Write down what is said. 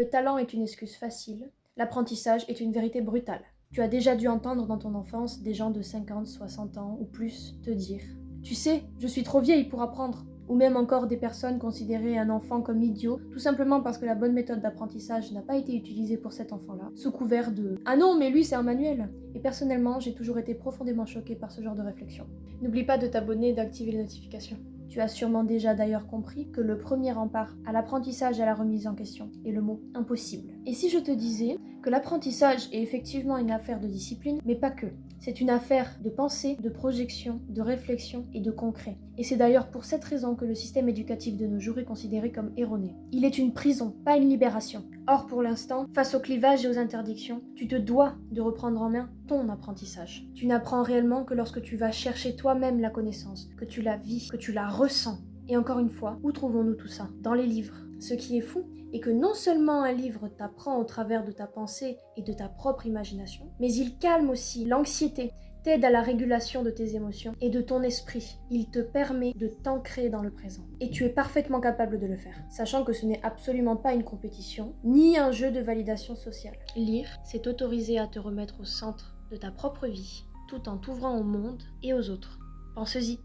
Le talent est une excuse facile, l'apprentissage est une vérité brutale. Tu as déjà dû entendre dans ton enfance des gens de 50, 60 ans ou plus te dire « Tu sais, je suis trop vieille pour apprendre ». Ou même encore des personnes considérer un enfant comme idiot, tout simplement parce que la bonne méthode d'apprentissage n'a pas été utilisée pour cet enfant-là, sous couvert de « Ah non, mais lui c'est un manuel !» Et personnellement, j'ai toujours été profondément choquée par ce genre de réflexion. N'oublie pas de t'abonner et d'activer les notifications. Tu as sûrement déjà d'ailleurs compris que le premier rempart à l'apprentissage et à la remise en question est le mot « impossible ». Et si je te disais que l'apprentissage est effectivement une affaire de discipline, mais pas que. C'est une affaire de pensée, de projection, de réflexion et de concret. Et c'est d'ailleurs pour cette raison que le système éducatif de nos jours est considéré comme erroné. Il est une prison, pas une libération. Or, pour l'instant, face aux clivages et aux interdictions, tu te dois de reprendre en main ton apprentissage. Tu n'apprends réellement que lorsque tu vas chercher toi-même la connaissance, que tu la vis, que tu la ressens. Et encore une fois, où trouvons-nous tout ça? Dans les livres. Ce qui est fou est que non seulement un livre t'apprend au travers de ta pensée et de ta propre imagination, mais il calme aussi l'anxiété, t'aide à la régulation de tes émotions et de ton esprit. Il te permet de t'ancrer dans le présent. Et tu es parfaitement capable de le faire, sachant que ce n'est absolument pas une compétition, ni un jeu de validation sociale. Lire, c'est t'autoriser à te remettre au centre de ta propre vie, tout en t'ouvrant au monde et aux autres. Pense-y.